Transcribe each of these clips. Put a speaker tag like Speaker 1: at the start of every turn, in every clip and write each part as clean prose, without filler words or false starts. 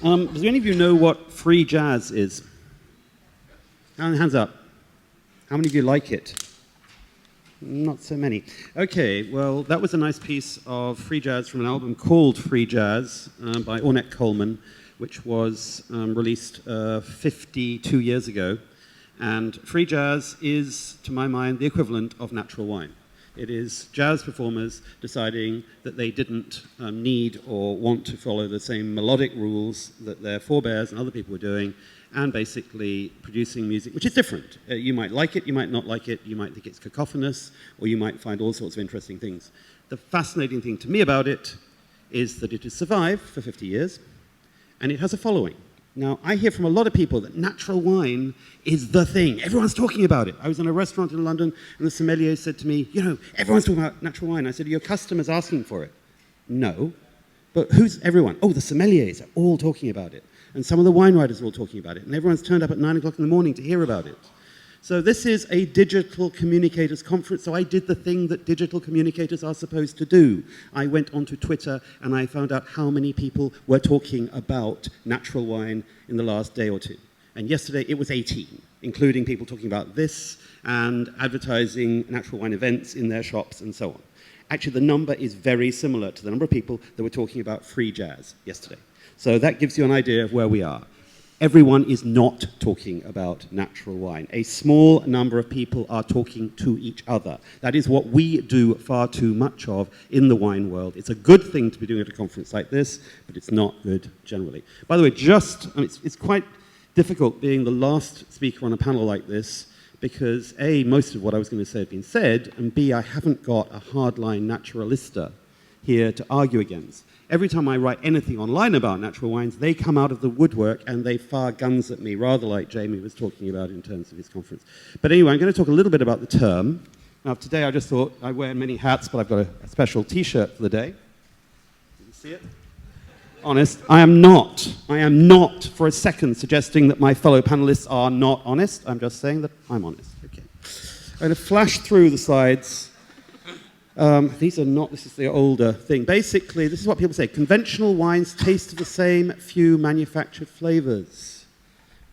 Speaker 1: Does any of you know what free jazz is? Hands up. How many of you like it? Not so many. Okay, well, that was a nice piece of free jazz from an album called Free Jazz by Ornette Coleman, which was released 52 years ago. And free jazz is, to my mind, the equivalent of natural wine. It is jazz performers deciding that they didn't need or want to follow the same melodic rules that their forebears and other people were doing, and basically producing music which is different. You might like it, you might not like it, you might think it's cacophonous, or you might find all sorts of interesting things. The fascinating thing to me about it is that it has survived for 50 years, and it has a following. Now, I hear from a lot of people that natural wine is the thing. Everyone's talking about it. I was in a restaurant in London, and the sommelier said to me, you know, everyone's talking about natural wine. I said, are your customers asking for it? No. But who's everyone? Oh, the sommeliers are all talking about it. And some of the wine writers are all talking about it. And everyone's turned up at 9 o'clock in the morning to hear about it. So this is a digital communicators conference, so I did the thing that digital communicators are supposed to do. I went onto Twitter and I found out how many people were talking about natural wine in the last day or two. And yesterday it was 18, including people talking about this and advertising natural wine events in their shops and so on. Actually, the number is very similar to the number of people that were talking about free jazz yesterday. So that gives you an idea of where we are. Everyone is not talking about natural wine. A small number of people are talking to each other. That is what we do far too much of in the wine world. It's a good thing to be doing at a conference like this, but it's not good generally. By the way, it's quite difficult being the last speaker on a panel like this, because A, most of what I was going to say had been said, and B, I haven't got a hardline naturalista here to argue against. Every time I write anything online about natural wines, they come out of the woodwork and they fire guns at me, rather like Jamie was talking about in terms of his conference. But anyway, I'm going to talk a little bit about the term. Now, today I just thought I wear many hats, but I've got a special T-shirt for the day. You can see it? Honest. I am not for a second suggesting that my fellow panelists are not honest. I'm just saying that I'm honest. Okay. I'm going to flash through the slides. This is the older thing. Basically, this is what people say. Conventional wines taste the same, few manufactured flavors.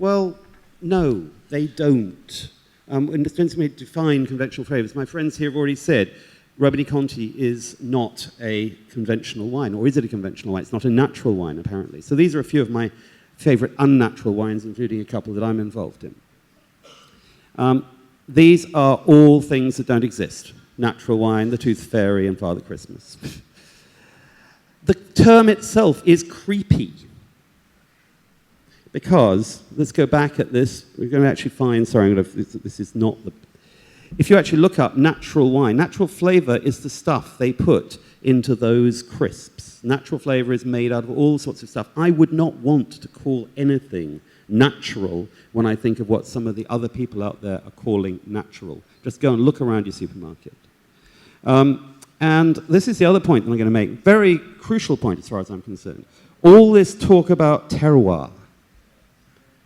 Speaker 1: Well, no, they don't. And it depends on how you define conventional flavors. My friends here have already said Romanée Conti is not a conventional wine, or is it a conventional wine? It's not a natural wine, apparently. So these are a few of my favorite unnatural wines, including a couple that I'm involved in. These are all things that don't exist. Natural wine, the Tooth Fairy, and Father Christmas. The term itself is creepy. Because, let's go back at this, we're going to actually find, this is not the... If you actually look up natural wine, natural flavor is the stuff they put into those crisps. Natural flavor is made out of all sorts of stuff. I would not want to call anything natural when I think of what some of the other people out there are calling natural. Just go and look around your supermarket. And this is the other point that I'm going to make. Very crucial point as far as I'm concerned. All this talk about terroir.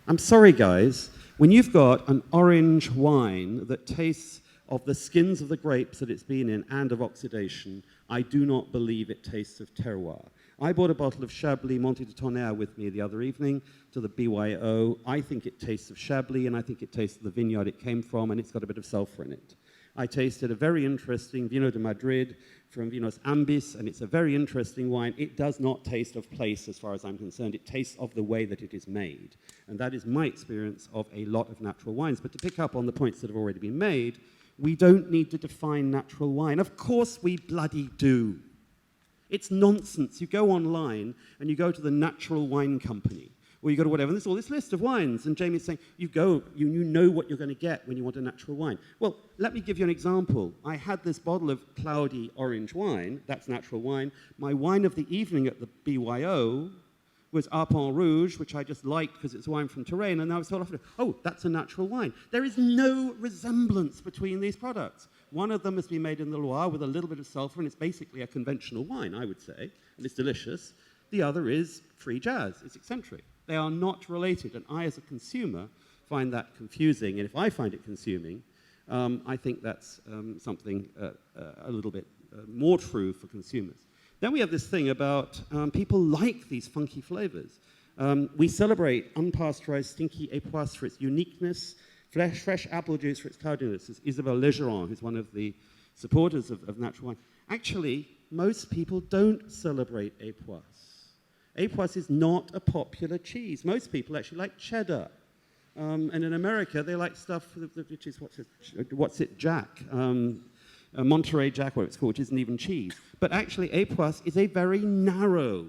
Speaker 1: I'm sorry, guys. When you've got an orange wine that tastes of the skins of the grapes that it's been in and of oxidation, I do not believe it tastes of terroir. I bought a bottle of Chablis Monte de Tonnerre with me the other evening to the BYO. I think it tastes of Chablis, and I think it tastes of the vineyard it came from, and it's got a bit of sulfur in it. I tasted a very interesting Vino de Madrid from Vinos Ambis, and it's a very interesting wine. It does not taste of place as far as I'm concerned. It tastes of the way that it is made. And that is my experience of a lot of natural wines. But to pick up on the points that have already been made, we don't need to define natural wine. Of course we bloody do. It's nonsense. You go online and you go to the Natural Wine Company, or you go to whatever, and there's all this list of wines, and Jamie's saying, you know what you're going to get when you want a natural wine. Well, let me give you an example. I had this bottle of cloudy orange wine, that's natural wine. My wine of the evening at the BYO was Arpent Rouge, which I just liked because it's wine from Touraine, and I was told, oh, that's a natural wine. There is no resemblance between these products. One of them has been made in the Loire with a little bit of sulfur, and it's basically a conventional wine, I would say, and it's delicious. The other is free jazz, it's eccentric. They are not related, and I, as a consumer, find that confusing. And if I find it consuming, I think that's something a little bit more true for consumers. Then we have this thing about people like these funky flavors. We celebrate unpasteurized stinky époisse for its uniqueness, fresh apple juice for its cloudiness. It's Isabelle Legeron, who's one of the supporters of natural wine. Actually, most people don't celebrate époisse. Époisse is not a popular cheese. Most people actually like cheddar. And in America, they like stuff which is, Jack? Monterey Jack, what it's called, which isn't even cheese. But actually, époisse is a very narrow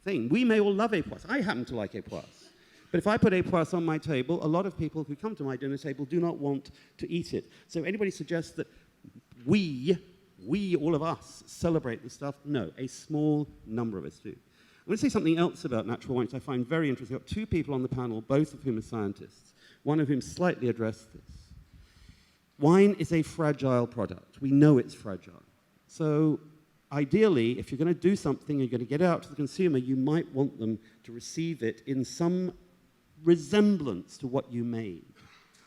Speaker 1: thing. We may all love époisse. I happen to like époisse. But if I put époisse on my table, a lot of people who come to my dinner table do not want to eat it. So anybody suggests that we, all of us, celebrate this stuff? No, a small number of us do. I'm going to say something else about natural wines I find very interesting. I've got two people on the panel, both of whom are scientists, one of whom slightly addressed this. Wine is a fragile product. We know it's fragile. So ideally, if you're going to do something, you're going to get it out to the consumer, you might want them to receive it in some resemblance to what you made.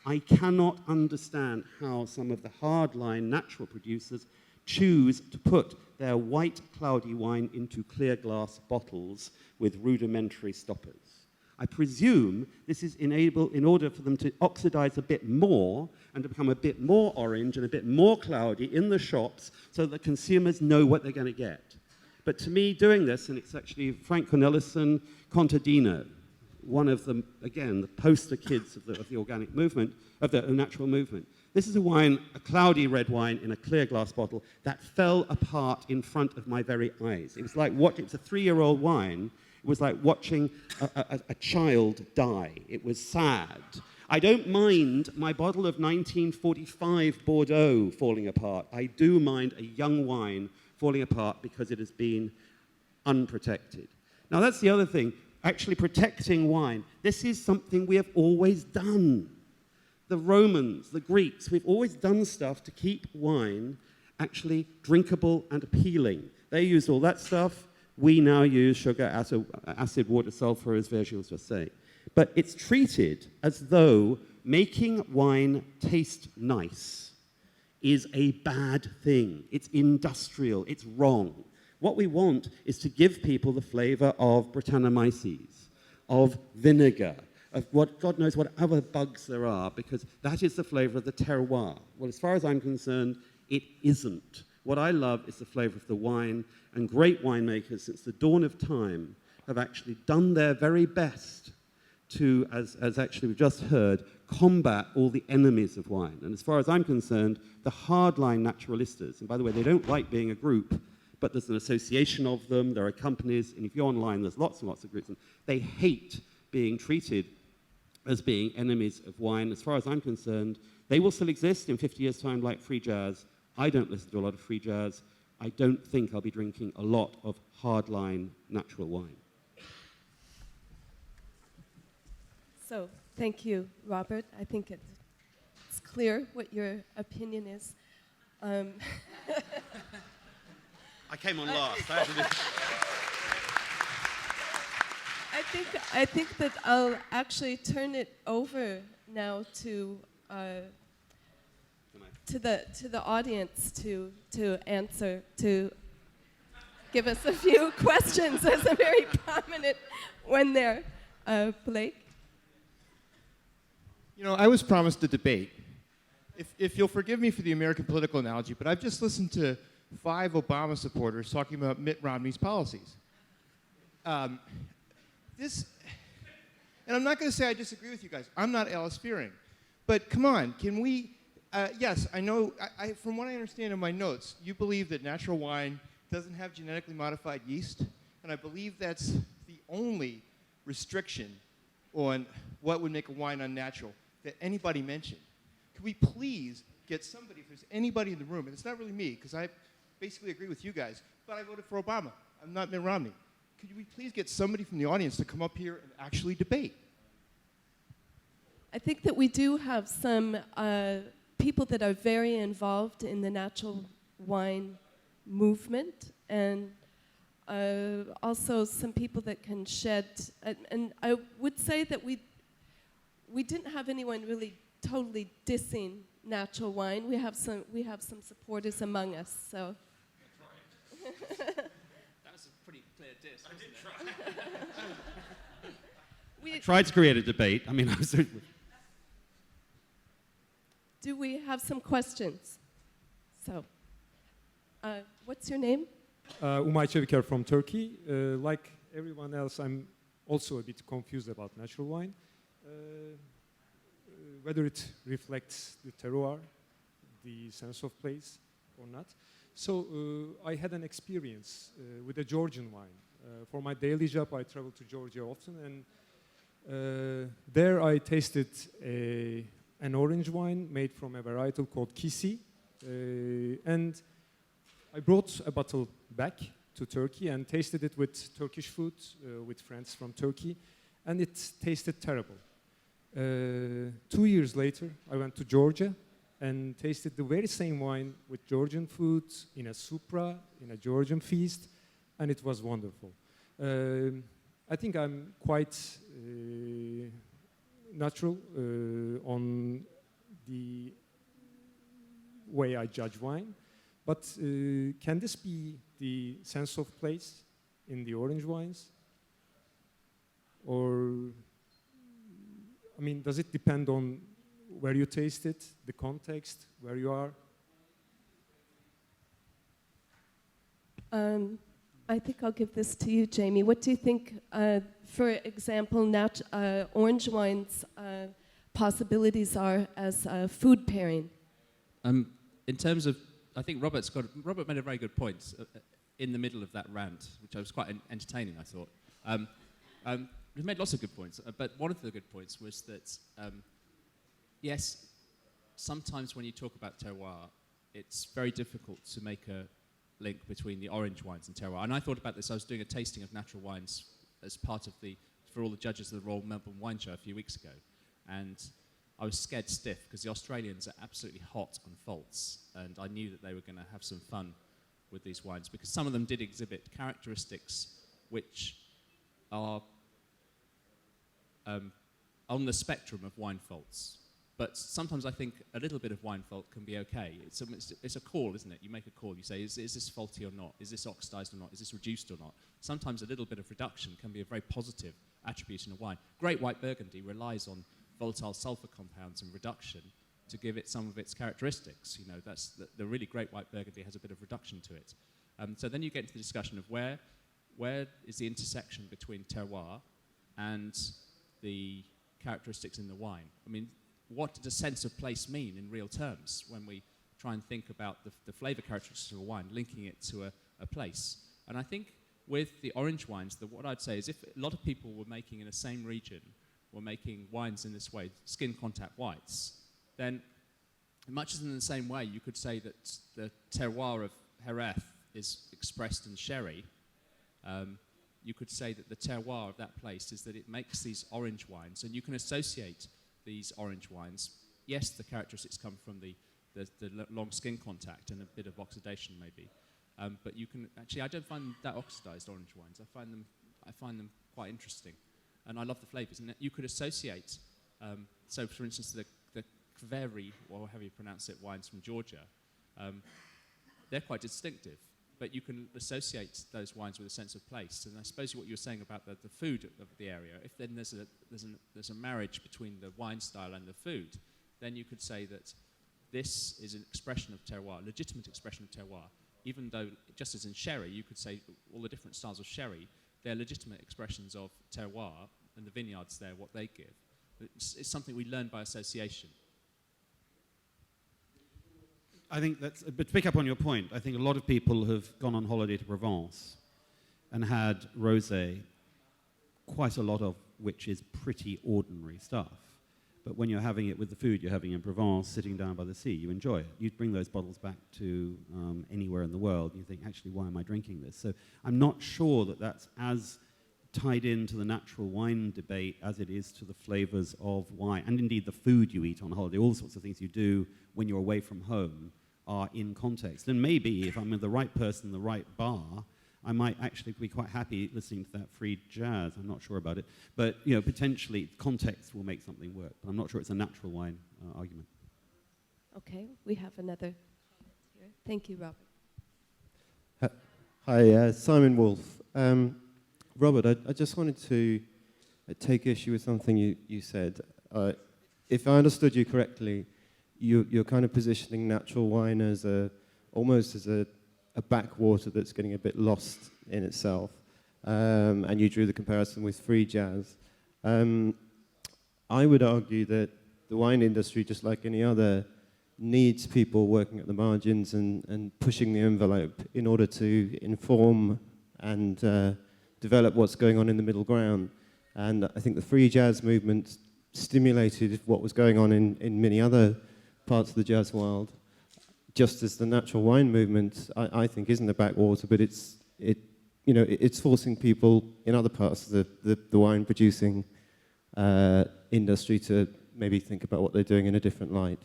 Speaker 1: I cannot understand how some of the hardline natural producers choose to put their white, cloudy wine into clear glass bottles with rudimentary stoppers. I presume this is in order for them to oxidize a bit more and to become a bit more orange and a bit more cloudy in the shops so that consumers know what they're going to get. But to me, doing this, and it's actually Frank Cornelissen Contadino, one of the, again, the poster kids of the organic movement, of the natural movement. This is a wine, a cloudy red wine in a clear glass bottle that fell apart in front of my very eyes. It was like it's a 3-year-old wine. It was like watching a child die. It was sad. I don't mind my bottle of 1945 Bordeaux falling apart. I do mind a young wine falling apart because it has been unprotected. Now, that's the other thing. Actually protecting wine. This is something we have always done. The Romans, the Greeks, we've always done stuff to keep wine actually drinkable and appealing. They used all that stuff. We now use sugar, acid, water, sulfur, as Virgil was just saying. But it's treated as though making wine taste nice is a bad thing. It's industrial. It's wrong. What we want is to give people the flavor of Brettanomyces, of vinegar, of what God knows what other bugs there are, because that is the flavor of the terroir. Well, as far as I'm concerned, it isn't. What I love is the flavor of the wine, and great winemakers since the dawn of time have actually done their very best to, as actually we've just heard, combat all the enemies of wine. And as far as I'm concerned, the hardline naturalistas, and by the way, they don't like being a group, but there's an association of them, there are companies, and if you're online, there's lots and lots of groups, and they hate being treated as being enemies of wine. As far as I'm concerned, they will still exist in 50 years' time like free jazz. I don't listen to a lot of free jazz. I don't think I'll be drinking a lot of hardline natural wine.
Speaker 2: So, thank you, Robert. I think it's clear what your opinion is.
Speaker 1: I came on last.
Speaker 2: I think that I'll actually turn it over now to the audience to answer, to give us a few questions. There's a very prominent one there. Blake?
Speaker 3: You know, I was promised a debate. If you'll forgive me for the American political analogy, but I've just listened to 5 Obama supporters talking about Mitt Romney's policies. And I'm not going to say I disagree with you guys. I'm not Alice Fearing. But come on, can we, yes, I know, from what I understand in my notes, you believe that natural wine doesn't have genetically modified yeast, and I believe that's the only restriction on what would make a wine unnatural that anybody mentioned. Could we please get somebody, if there's anybody in the room, and it's not really me, because I basically agree with you guys, but I voted for Obama. I'm not Mitt Romney. Could we please get somebody from the audience to come up here and actually debate?
Speaker 2: I think that we do have some people that are very involved in the natural wine movement, and also some people that can shed. And I would say that we didn't have anyone really totally dissing natural wine. We have some supporters among us. So.
Speaker 4: That's right. That was a pretty clear diss, wasn't it?
Speaker 1: tried to create a debate. I mean,
Speaker 2: Do we have some questions? So, what's your name?
Speaker 4: Umay Çeviker from Turkey. Like everyone else, I'm also a bit confused about natural wine. Whether it reflects the terroir, the sense of place, or not. So I had an experience with a Georgian wine. For my daily job, I travel to Georgia often, and there I tasted an orange wine made from a varietal called Kisi, and I brought a bottle back to Turkey and tasted it with Turkish food, with friends from Turkey, and it tasted terrible. 2 years later, I went to Georgia and tasted the very same wine with Georgian food in a supra, in a Georgian feast, and it was wonderful. I think I'm quite natural on the way I judge wine, but can this be the sense of place in the orange wines? Or, I mean, does it depend on where you taste it, the context, where you are?
Speaker 2: I think I'll give this to you, Jamie. What do you think, for example, orange wine's possibilities are as a food pairing?
Speaker 5: In terms of, I think Robert made a very good point in the middle of that rant, which I was quite entertaining, I thought. He made lots of good points, but one of the good points was that, yes, sometimes when you talk about terroir, it's very difficult to make a link between the orange wines and terroir. And I thought about this. I was doing a tasting of natural wines as part of for all the judges of the Royal Melbourne Wine Show a few weeks ago. And I was scared stiff because the Australians are absolutely hot on faults. And I knew that they were going to have some fun with these wines because some of them did exhibit characteristics which are on the spectrum of wine faults. But sometimes I think a little bit of wine fault can be okay. It's a call, isn't it? You make a call. You say, is this faulty or not? Is this oxidized or not? Is this reduced or not? Sometimes a little bit of reduction can be a very positive attribute in a wine. Great white Burgundy relies on volatile sulfur compounds and reduction to give it some of its characteristics. You know, that's the really great white Burgundy has a bit of reduction to it. So then you get into the discussion of where is the intersection between terroir and the characteristics in the wine. I mean, what does sense of place mean in real terms when we try and think about the flavor characteristics of a wine, linking it to a place? And I think with the orange wines, what I'd say is if a lot of people were making in the same region, were making wines in this way, skin contact whites, then much as in the same way you could say that the terroir of Jerez is expressed in sherry, you could say that the terroir of that place is that it makes these orange wines, and you can associate these orange wines. Yes, the characteristics come from the long skin contact and a bit of oxidation maybe, but you can actually, I don't find that oxidized orange wines. I find them quite interesting, and I love the flavors. And you could associate, so for instance, the Kveri, or however you pronounce it, wines from Georgia, they're quite distinctive. But you can associate those wines with a sense of place. And I suppose what you were saying about the food of the area, if then there's a marriage between the wine style and the food, then you could say that this is an expression of terroir, legitimate expression of terroir. Even though, just as in sherry, you could say all the different styles of sherry, they're legitimate expressions of terroir, and the vineyards there, what they give. It's something we learn by association.
Speaker 1: I think but to pick up on your point, I think a lot of people have gone on holiday to Provence and had rosé, quite a lot of which is pretty ordinary stuff. But when you're having it with the food you're having in Provence, sitting down by the sea, you enjoy it. You bring those bottles back to anywhere in the world, and you think, actually, why am I drinking this? So I'm not sure that that's as tied into the natural wine debate as it is to the flavors of wine, and indeed the food you eat on holiday. All sorts of things you do when you're away from home are in context. And maybe if I'm with the right person in the right bar, I might actually be quite happy listening to that free jazz. I'm not sure about it. But potentially context will make something work. But I'm not sure it's a natural wine argument.
Speaker 2: Okay, we have another here. Thank you, Robert.
Speaker 6: Hi, Simon Wolf. Robert, I just wanted to take issue with something you said. If I understood you correctly, you're kind of positioning natural wine as almost as a backwater that's getting a bit lost in itself. And you drew the comparison with free jazz. I would argue that the wine industry, just like any other, needs people working at the margins and pushing the envelope in order to inform and develop what's going on in the middle ground. And I think the free jazz movement stimulated what was going on in many other parts of the jazz world, just as the natural wine movement, I think, isn't a backwater, but it's forcing people in other parts of the wine producing industry to maybe think about what they're doing in a different light.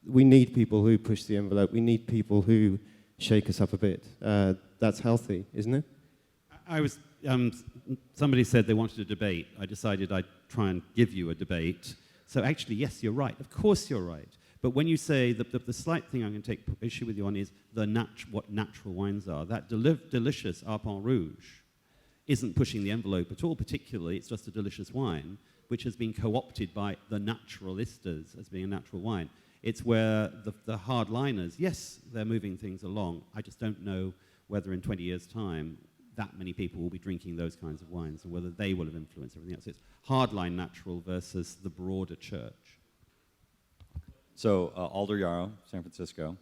Speaker 6: We need people who push the envelope. We need people who shake us up a bit. That's healthy, isn't it?
Speaker 1: I was. Somebody said they wanted a debate. I decided I'd try and give you a debate. So actually, yes, you're right. Of course, you're right. But when you say the slight thing I'm going to take issue with you on is what natural wines are. That delicious Arpent Rouge isn't pushing the envelope at all. Particularly, it's just a delicious wine which has been co-opted by the naturalistas as being a natural wine. It's where the hardliners, yes, they're moving things along. I just don't know whether in 20 years' time that many people will be drinking those kinds of wines and whether they will have influenced everything else. It's hardline natural versus the broader church.
Speaker 7: So Alder Yarrow, San Francisco.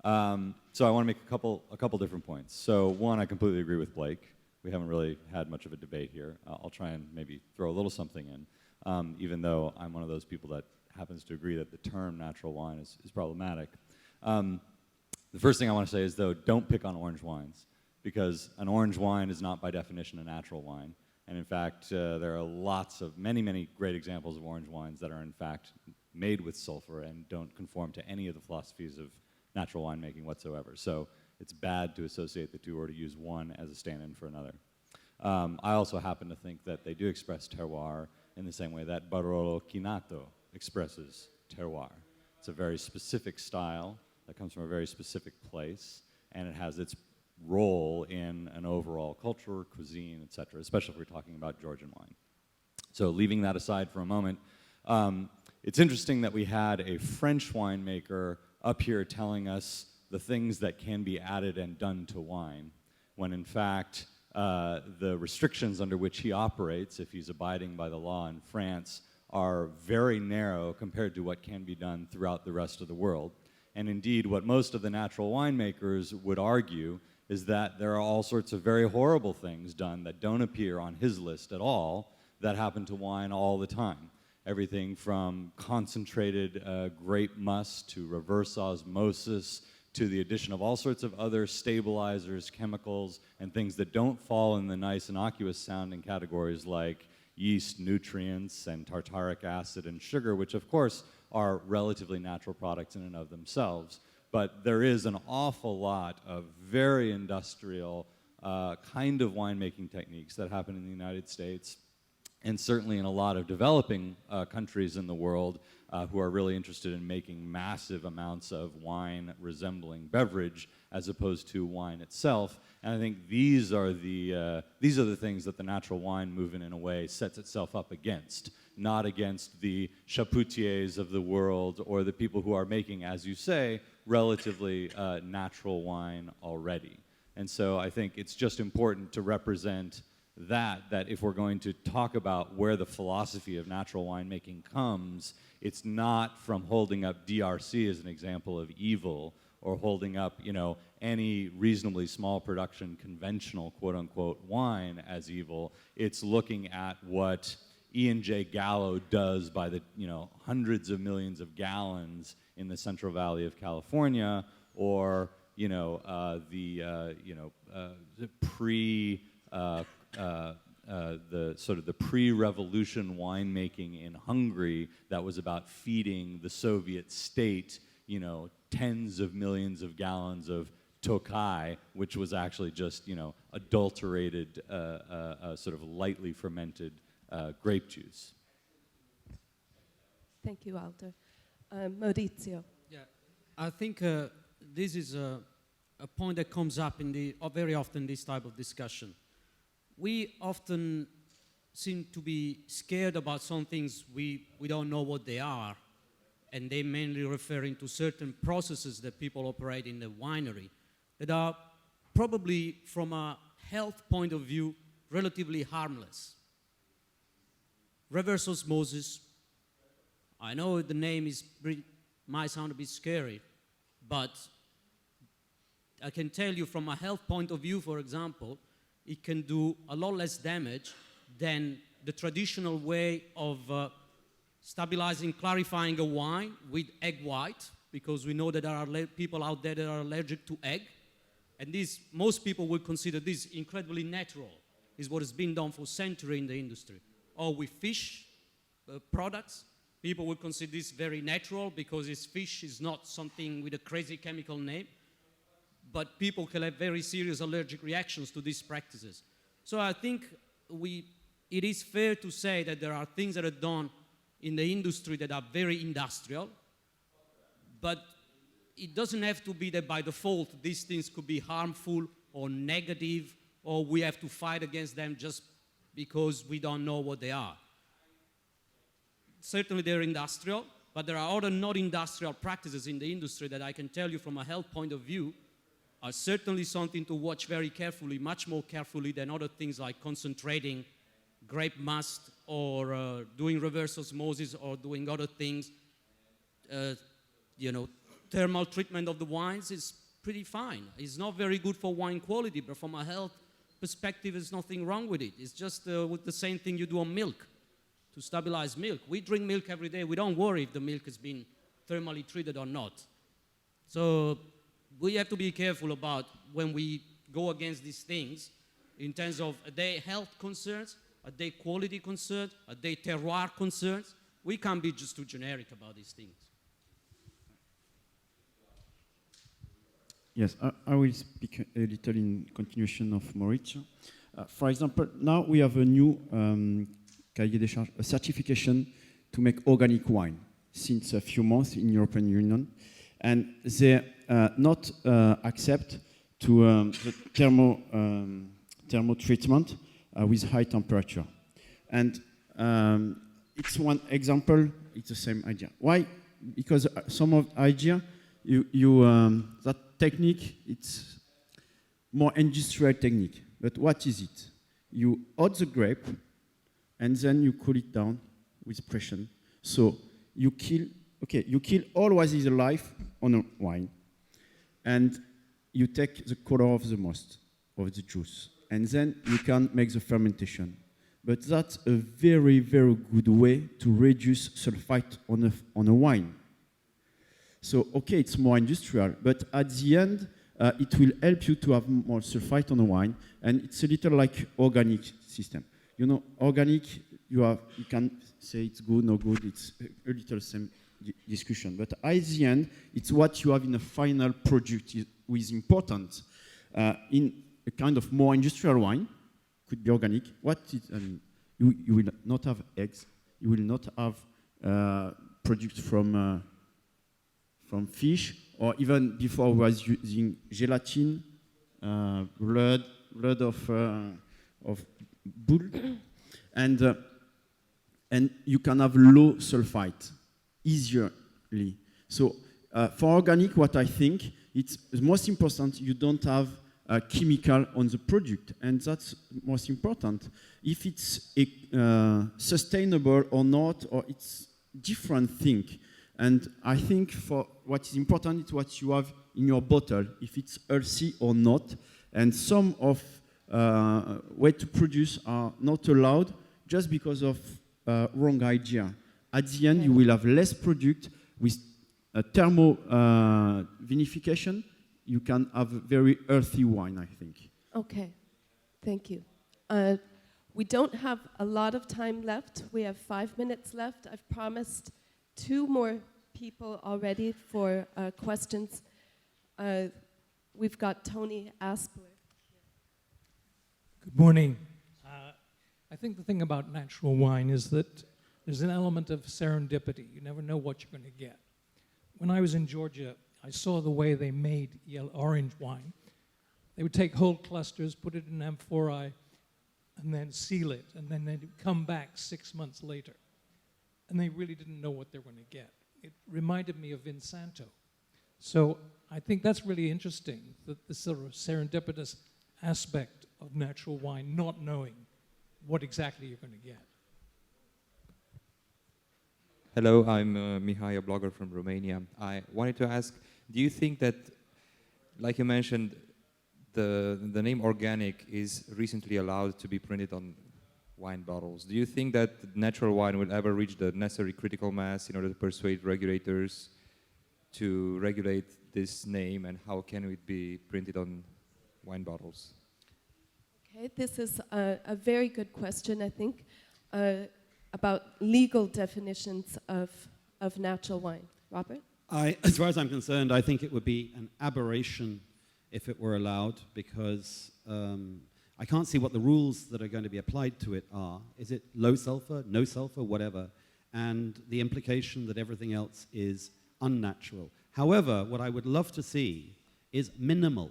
Speaker 7: So I want to make a couple different points. So one, I completely agree with Blake. We haven't really had much of a debate here. I'll try and maybe throw a little something in, even though I'm one of those people that happens to agree that the term natural wine is problematic. The first thing I want to say is, though, don't pick on orange wines, because an orange wine is not by definition a natural wine. And in fact, there are many great examples of orange wines that are in fact made with sulfur and don't conform to any of the philosophies of natural winemaking whatsoever. So it's bad to associate the two or to use one as a stand-in for another. I also happen to think that they do express terroir in the same way that Barolo Chinato expresses terroir. It's a very specific style that comes from a very specific place, and it has its role in an overall culture, cuisine, etc., especially if we're talking about Georgian wine. So leaving that aside for a moment, it's interesting that we had a French winemaker up here telling us the things that can be added and done to wine, when in fact the restrictions under which he operates, if he's abiding by the law in France, are very narrow compared to what can be done throughout the rest of the world. And indeed, what most of the natural winemakers would argue is that there are all sorts of very horrible things done that don't appear on his list at all that happen to wine all the time. Everything from concentrated grape must to reverse osmosis to the addition of all sorts of other stabilizers, chemicals, and things that don't fall in the nice innocuous sounding categories like yeast, nutrients, and tartaric acid and sugar, which of course are relatively natural products in and of themselves. But there is an awful lot of very industrial kind of winemaking techniques that happen in the United States, and certainly in a lot of developing countries in the world who are really interested in making massive amounts of wine resembling beverage as opposed to wine itself. And I think these are the things that the natural wine movement in a way sets itself up against, not against the Chapoutiers of the world or the people who are making, as you say, relatively natural wine already. And so I think it's just important to represent that if we're going to talk about where the philosophy of natural winemaking comes, it's not from holding up DRC as an example of evil or holding up, any reasonably small production conventional quote-unquote wine as evil. It's looking at what Ian J. Gallo does by the hundreds of millions of gallons in the Central Valley of California, or the pre-revolution winemaking in Hungary that was about feeding the Soviet state, tens of millions of gallons of Tokaj, which was actually just, adulterated, sort of lightly fermented grape juice.
Speaker 2: Thank you, Alder. Maurizio.
Speaker 8: Yeah, I think this is a point that comes up very often in this type of discussion. We often seem to be scared about some things we don't know what they are, and they mainly referring to certain processes that people operate in the winery that are probably, from a health point of view, relatively harmless. Reverse osmosis, I know the name might sound a bit scary, but I can tell you from a health point of view, for example, it can do a lot less damage than the traditional way of stabilizing, clarifying a wine with egg white, because we know that there are people out there that are allergic to egg. And most people would consider this incredibly natural, is what has been done for centuries in the industry. Or with fish products, people would consider this very natural because it's fish is not something with a crazy chemical name. But people can have very serious allergic reactions to these practices. So I think it is fair to say that there are things that are done in the industry that are very industrial, but it doesn't have to be that by default these things could be harmful or negative, or we have to fight against them just because we don't know what they are. Certainly they're industrial, but there are other not industrial practices in the industry that I can tell you from a health point of view are certainly something to watch very carefully, much more carefully than other things like concentrating grape must or doing reverse osmosis or doing other things. Thermal treatment of the wines is pretty fine. It's not very good for wine quality, but from a health perspective, there's nothing wrong with it. It's just with the same thing you do on milk, to stabilize milk. We drink milk every day. We don't worry if the milk has been thermally treated or not. So we have to be careful about when we go against these things in terms of are they health concerns, are they quality concerns, are they terroir concerns. We can't be just too generic about these things.
Speaker 9: Yes, I will speak a little in continuation of Mauricio. For example, now we have a new cahier des charges, a certification to make organic wine since a few months in European Union, and they not accept to the thermo treatment with high temperature. And it's one example, it's the same idea. Why? Because some of the idea, that technique, it's more industrial technique. But what is it? You hot the grape, and then you cool it down with pressure. So you kill all what is alive on a wine, and you take the color of the most of the juice, and then you can make the fermentation. But that's a very, very good way to reduce sulfite on a wine. So, okay, it's more industrial, but at the end, it will help you to have more sulfite on the wine, and it's a little like organic system. You know, organic, you can say it's good, no good, it's a little same discussion. But at the end, it's what you have in a final product who is important. In a kind of more industrial wine, could be organic, you will not have eggs, you will not have products from fish, or even before was using gelatin, blood of bull, and you can have low sulfite easily. So for organic, what I think it's most important you don't have a chemical on the product, and that's most important. If it's sustainable or not, or it's different thing. And I think for what is important is what you have in your bottle, if it's healthy or not. And some of way to produce are not allowed just because of wrong idea. At the end, you will have less product with thermo vinification. You can have a very earthy wine, I think.
Speaker 2: Okay, thank you. We don't have a lot of time left. We have 5 minutes left. I've promised 2 more people already for questions. We've got Tony Aspler.
Speaker 10: Good morning. I think the thing about natural wine is that there's an element of serendipity. You never know what you're going to get. When I was in Georgia, I saw the way they made orange wine. They would take whole clusters, put it in amphorae, and then seal it, and then they'd come back 6 months later. And they really didn't know what they were going to get. It reminded me of Vinsanto. So I think that's really interesting, that the sort of serendipitous aspect of natural wine, not knowing what exactly you're going to get.
Speaker 11: Hello, I'm Mihai, a blogger from Romania. I wanted to ask, do you think that, like you mentioned, the name organic is recently allowed to be printed on wine bottles? Do you think that natural wine will ever reach the necessary critical mass in order to persuade regulators to regulate this name, and how can it be printed on wine bottles?
Speaker 2: Okay, this is a very good question, I think, about legal definitions of natural wine. Robert?
Speaker 1: As far as I'm concerned, I think it would be an aberration if it were allowed, because I can't see what the rules that are going to be applied to it are. Is it low sulfur, no sulfur, whatever? And the implication that everything else is unnatural. However, what I would love to see is minimal.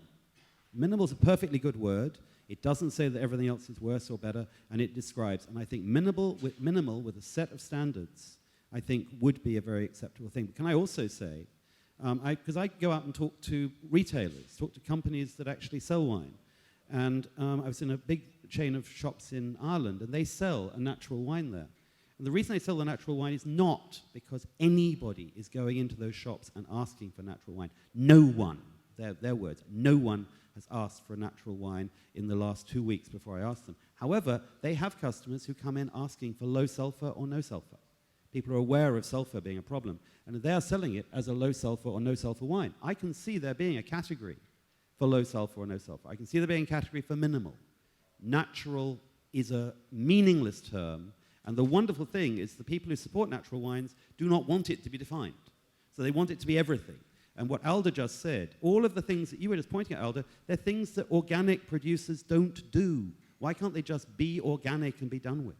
Speaker 1: Minimal is a perfectly good word. It doesn't say that everything else is worse or better, and it describes. And I think minimal with a set of standards, I think would be a very acceptable thing. But can I also say, because I go out and talk to retailers, talk to companies that actually sell wine. And I was in a big chain of shops in Ireland, and they sell a natural wine there. And the reason they sell the natural wine is not because anybody is going into those shops and asking for natural wine. No one, their words, no one has asked for a natural wine in the last 2 weeks before I asked them. However, they have customers who come in asking for low sulfur or no sulfur. People are aware of sulfur being a problem, and they are selling it as a low sulfur or no sulfur wine. I can see there being a category for low sulfur or no sulfur. I can see there being a category for minimal. Natural is a meaningless term, and the wonderful thing is the people who support natural wines do not want it to be defined. So they want it to be everything. And what Alda just said, all of the things that you were just pointing at, Alda, they're things that organic producers don't do. Why can't they just be organic and be done with?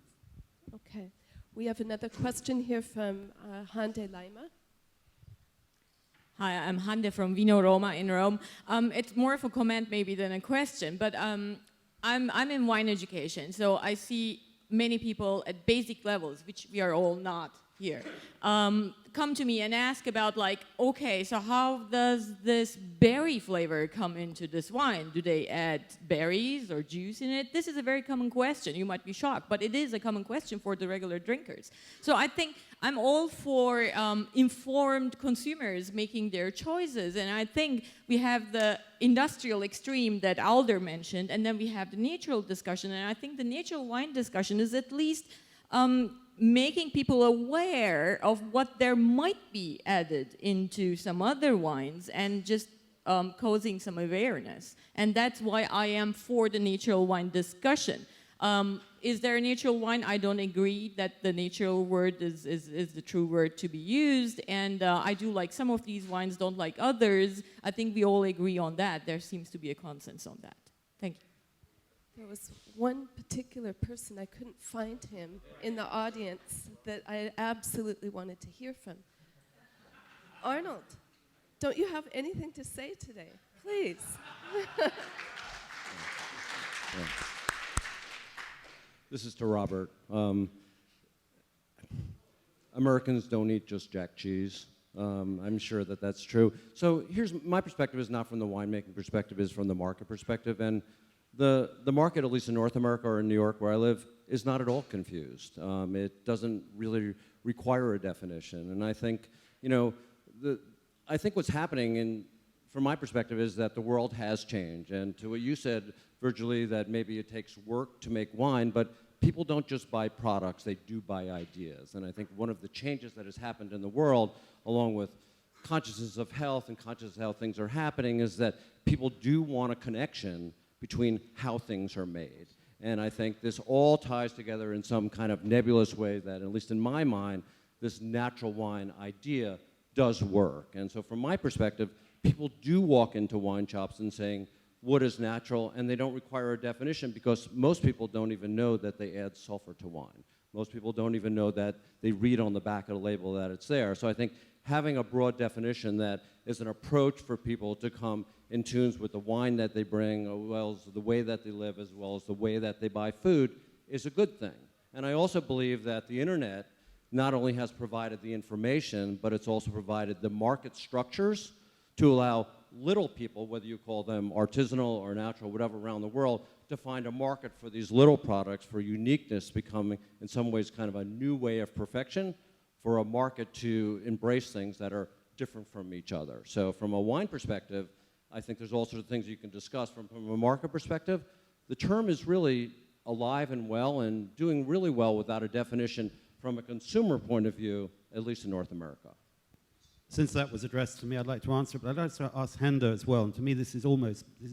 Speaker 2: Okay. We have another question here from Hande Laima.
Speaker 12: Hi, I'm Hande from Vino Roma in Rome. It's more of a comment maybe than a question, but I'm in wine education, so I see many people at basic levels, which we are all not here, come to me and ask about, like, okay, so how does this berry flavor come into this wine? Do they add berries or juice in it? This is a very common question. You might be shocked, but it is a common question for the regular drinkers. So I think I'm all for informed consumers making their choices, and I think we have the industrial extreme that Alder mentioned, and then we have the natural discussion, and I think the natural wine discussion is at least making people aware of what there might be added into some other wines and just causing some awareness. And that's why I am for the natural wine discussion. Is there a natural wine? I don't agree that the natural word is the true word to be used. And I do like some of these wines, don't like others. I think we all agree on that. There seems to be a consensus on that. Thank you.
Speaker 2: There was one particular person, I couldn't find him in the audience, that I absolutely wanted to hear from. Arnold, don't you have anything to say today? Please.
Speaker 13: This is to Robert. Americans don't eat just jack cheese. I'm sure that that's true. So here's my perspective, is not from the winemaking perspective, is from the market perspective. And the market, at least in North America or in New York where I live, is not at all confused. It doesn't really require a definition. And I think, I think what's happening, from my perspective, is that the world has changed. And to what you said, Virgily, that maybe it takes work to make wine, but people don't just buy products, they do buy ideas. And I think one of the changes that has happened in the world, along with consciousness of health and consciousness of how things are happening, is that people do want a connection between how things are made. And I think this all ties together in some kind of nebulous way that, at least in my mind, this natural wine idea does work. And so from my perspective, people do walk into wine shops and saying, what is natural? And they don't require a definition, because most people don't even know that they add sulfur to wine. Most people don't even know that they read on the back of the label that it's there. So I think having a broad definition that is an approach for people to come in tune with the wine that they bring, as well as the way that they live, as well as the way that they buy food, is a good thing. And I also believe that the internet not only has provided the information, but it's also provided the market structures to allow little people, whether you call them artisanal or natural, whatever, around the world, to find a market for these little products, for uniqueness becoming, in some ways, kind of a new way of perfection, for a market to embrace things that are different from each other. So from a wine perspective, I think there's all sorts of things you can discuss. From a market perspective, the term is really alive and well and doing really well without a definition from a consumer point of view, at least in North America.
Speaker 1: Since that was addressed to me, I'd like to answer it, but I'd like to ask Hando as well. And to me, this is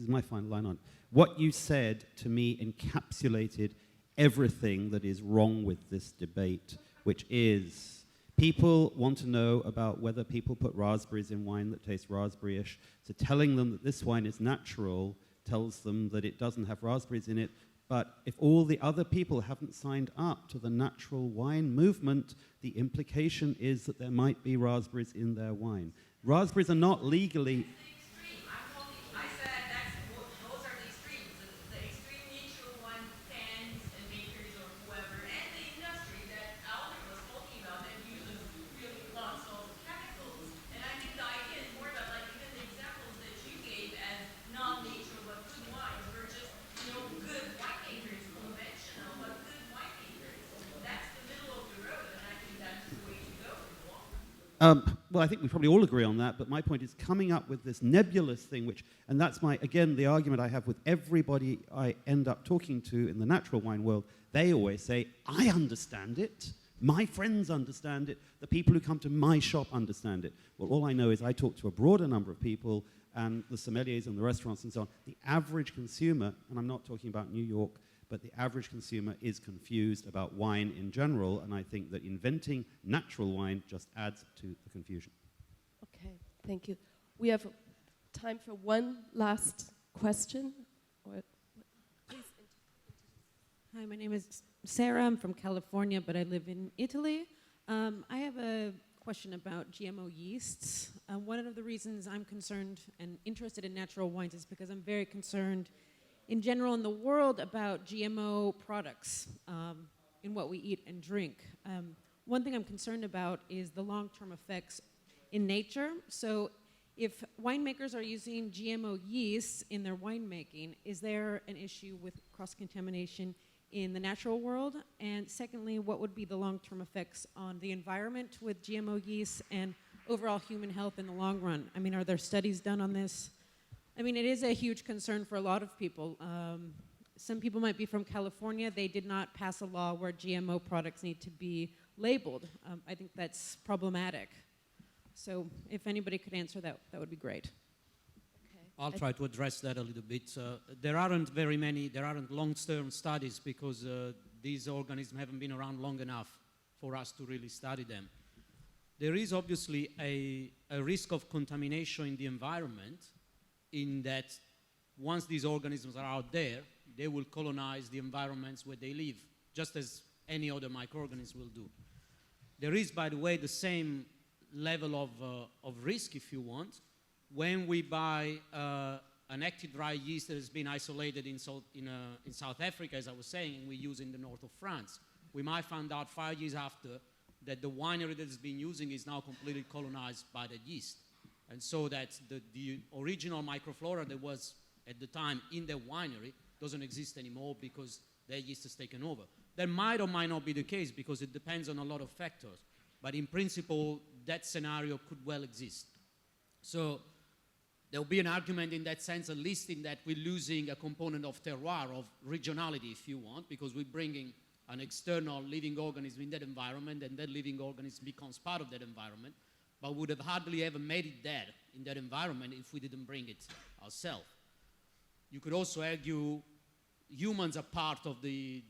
Speaker 1: my final line on it. What you said to me encapsulated everything that is wrong with this debate, which is people want to know about whether people put raspberries in wine that tastes raspberry-ish. So telling them that this wine is natural tells them that it doesn't have raspberries in it. But if all the other people haven't signed up to the natural wine movement, the implication is that there might be raspberries in their wine. Raspberries are not legally... Well, I think we probably all agree on that, but my point is coming up with this nebulous thing, and that's again, the argument I have with everybody I end up talking to in the natural wine world. They always say, I understand it, my friends understand it, the people who come to my shop understand it. Well, all I know is I talk to a broader number of people, and the sommeliers and the restaurants and so on. The average consumer, and I'm not talking about New York, but the average consumer is confused about wine in general, and I think that inventing natural wine just adds to the confusion.
Speaker 2: Okay, thank you. We have time for one last question. Please.
Speaker 14: Hi, my name is Sarah. I'm from California, but I live in Italy. I have a question about GMO yeasts. One of the reasons I'm concerned and interested in natural wines is because I'm very concerned in general in the world about GMO products in what we eat and drink. One thing I'm concerned about is the long-term effects in nature. So if winemakers are using GMO yeasts in their winemaking, is there an issue with cross-contamination in the natural world? And secondly, what would be the long-term effects on the environment with GMO yeasts and overall human health in the long run? I mean, are there studies done on this? I mean, it is a huge concern for a lot of people. Some people might be from California. They did not pass a law where GMO products need to be labeled. I think that's problematic. So if anybody could answer that, that would be great.
Speaker 2: Okay.
Speaker 8: I'll try to address that a little bit. There aren't long-term studies because these organisms haven't been around long enough for us to really study them. There is obviously a risk of contamination in the environment, in that once these organisms are out there, they will colonize the environments where they live, just as any other microorganism will do. There is, by the way, the same level of risk, if you want, when we buy an active dry yeast that has been isolated in South Africa, as I was saying, and we use in the north of France. We might find out 5 years after that the winery that has been using is now completely colonized by that yeast. And so that the original microflora that was at the time in the winery doesn't exist anymore because their yeast has taken over. That might or might not be the case because it depends on a lot of factors. But in principle, that scenario could well exist. So there will be an argument in that sense, at least in that we're losing a component of terroir, of regionality, if you want, because we're bringing an external living organism in that environment, and that living organism becomes part of that environment. But would have hardly ever made it there in that environment if we didn't bring it ourselves. You could also argue humans are part of the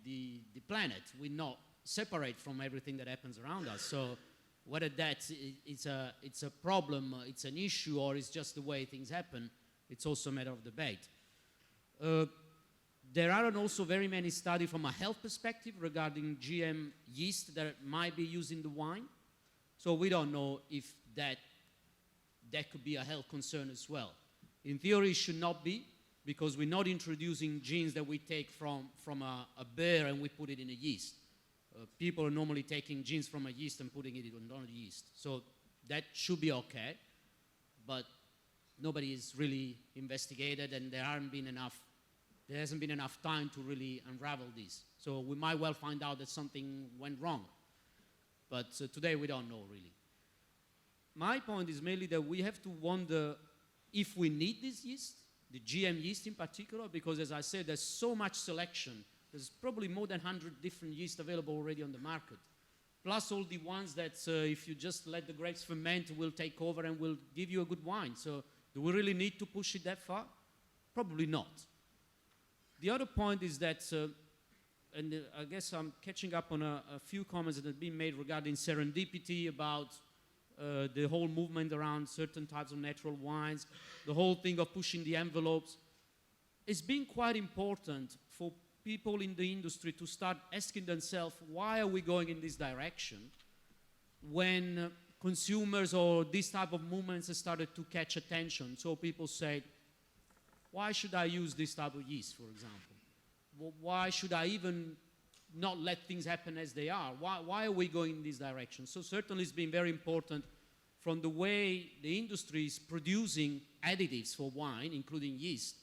Speaker 8: planet. We're not separate from everything that happens around us. So whether it's a problem, it's an issue, or it's just the way things happen, it's also a matter of debate. There aren't also very many studies from a health perspective regarding GM yeast that might be used in the wine. So we don't know if that could be a health concern as well. In theory, it should not be, because we're not introducing genes that we take from a bear and we put it in a yeast. People are normally taking genes from a yeast and putting it on a yeast. So that should be okay, but nobody is really investigated, and there hasn't been enough time to really unravel this. So we might well find out that something went wrong. But today we don't know really. My point is mainly that we have to wonder if we need this yeast, the GM yeast in particular, because as I said, there's so much selection. There's probably more than 100 different yeast available already on the market. Plus all the ones that if you just let the grapes ferment will take over and will give you a good wine. So do we really need to push it that far? Probably not. The other point is that, and I guess I'm catching up on a few comments that have been made regarding serendipity, about the whole movement around certain types of natural wines, the whole thing of pushing the envelopes. It's been quite important for people in the industry to start asking themselves, why are we going in this direction when consumers or this type of movements have started to catch attention? So people say, why should I use this type of yeast, for example? Why should I even not let things happen as they are? Why are we going in this direction? So certainly it's been very important from the way the industry is producing additives for wine, including yeast.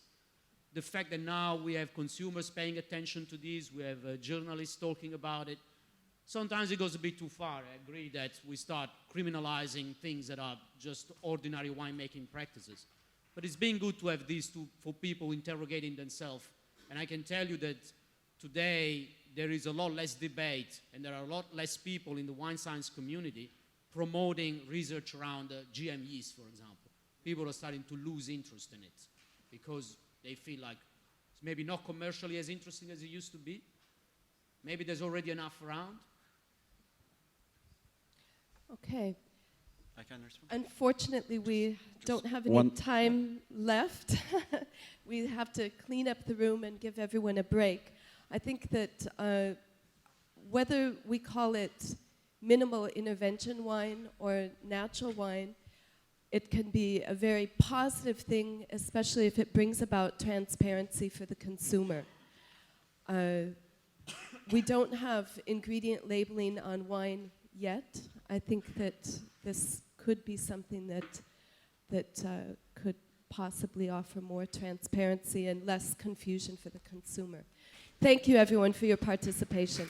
Speaker 8: The fact that now we have consumers paying attention to this, we have journalists talking about it. Sometimes it goes a bit too far. I agree that we start criminalizing things that are just ordinary winemaking practices. But it's been good to have these for people interrogating themselves. And I can tell you that today there is a lot less debate and there are a lot less people in the wine science community promoting research around GM yeast, for example. People are starting to lose interest in it because they feel like it's maybe not commercially as interesting as it used to be. Maybe there's already enough around.
Speaker 2: Okay.
Speaker 15: I can respond.
Speaker 2: Unfortunately, we don't have any time left. We have to clean up the room and give everyone a break. I think that whether we call it minimal intervention wine or natural wine, it can be a very positive thing, especially if it brings about transparency for the consumer. We don't have ingredient labeling on wine yet. I think that this could be something that could possibly offer more transparency and less confusion for the consumer. Thank you, everyone, for your participation.